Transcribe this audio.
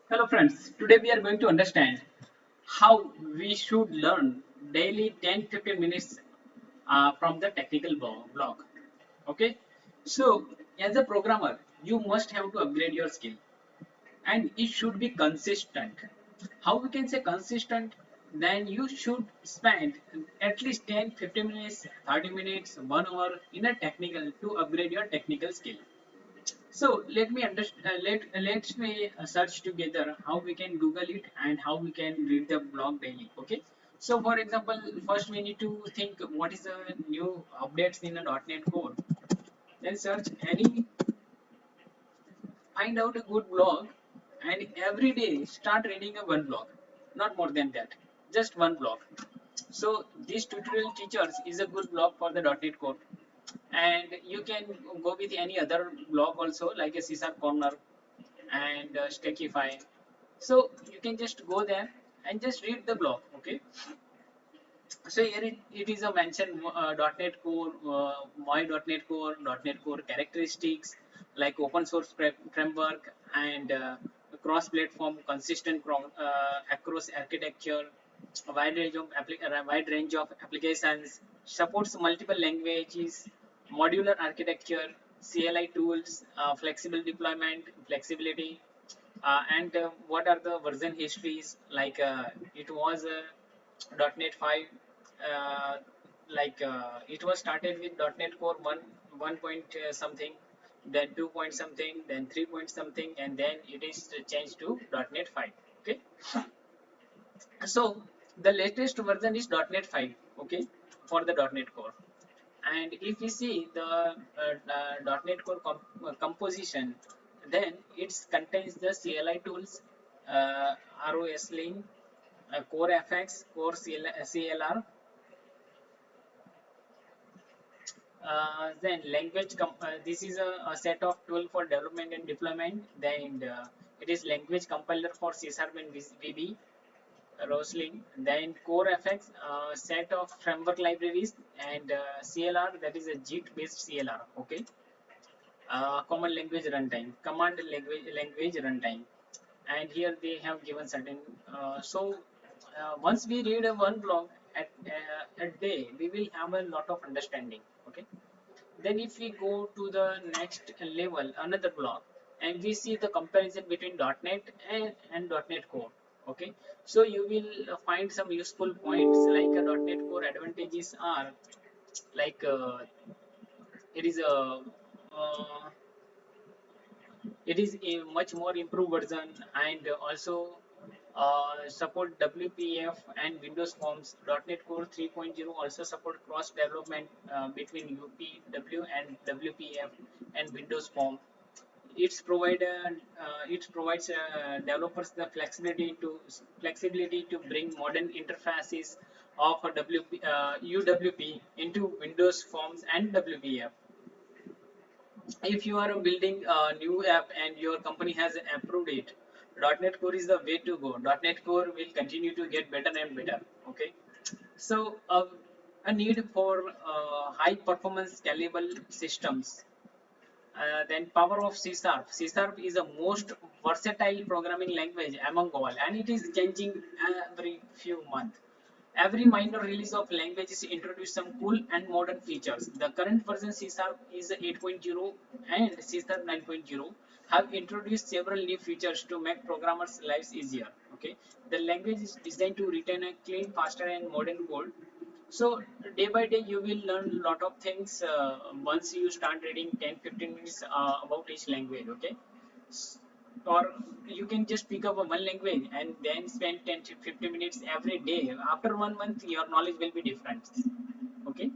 Hello friends, today we are going to understand how we should learn daily 10-15 minutes from the technical blog. Okay, so as a programmer, you must have to upgrade your skill and it should be consistent. How we can say consistent? Then you should spend at least 10-15 minutes, 30 minutes, 1 hour in a technical to upgrade your technical skill. So let me understand. Let me search together how we can Google it and how we can read the blog daily. Okay. So for example, first we need to think what is the new updates in a .NET Core. Then search any, find out a good blog, and every day start reading a one blog, not more than that, just one blog. So this tutorial teachers is a good blog for the .NET Core, and you can go with any other blog also like a C# Corner and Stackify. So you can just go there and just read the blog. Okay. So here it is a mention .NET Core, my .NET Core, .NET Core characteristics like open source framework and cross-platform consistent across architecture, a wide range of applications, supports multiple languages, modular architecture, CLI tools, flexible deployment, flexibility, and what are the version histories like it was .NET 5, uh, it was started with .NET Core 1 point something, then 2 point something, then 3 point something, and then it is changed to .NET 5. Okay, so the latest version is .NET 5. Okay, for the .NET Core. And if we see the .NET Core composition, then it contains the CLI tools, ROSLink, Core FX, Core CLR, then this is a set of tool for development and deployment. Then it is language compiler for C# and VB, Rosling. Then Core FX, set of framework libraries, and CLR, that is a JIT based CLR. Okay, common language runtime, command language runtime, and here they have given certain. Once we read a one blog a day, we will have a lot of understanding. Okay, then if we go to the next level, another block, and we see the comparison between .NET and .NET Core. Okay, so you will find some useful points like a .NET Core advantages are like it is a much more improved version, and also support WPF and Windows Forms. .NET Core 3.0 also support cross development between UPW and WPF and Windows Form. It provides developers the flexibility to bring modern interfaces of UWP into Windows Forms and WPF. If you are building a new app and your company has approved it, .NET Core is the way to go. .NET Core will continue to get better and better. Okay, so a need for high performance scalable systems. Then power of C Sharp. C Sharp is the most versatile programming language among all, and it is changing every few months. Every minor release of languages introduce some cool and modern features. The current version C Sharp is 8.0 and C Sharp 9.0 have introduced several new features to make programmers' lives easier. Okay, the language is designed to retain a clean, faster, and modern code. So day by day you will learn a lot of things once you start reading 10-15 minutes about each language. Okay, or you can just pick up a one language and then spend 10 to 15 minutes every day. After 1 month your knowledge will be different. Okay.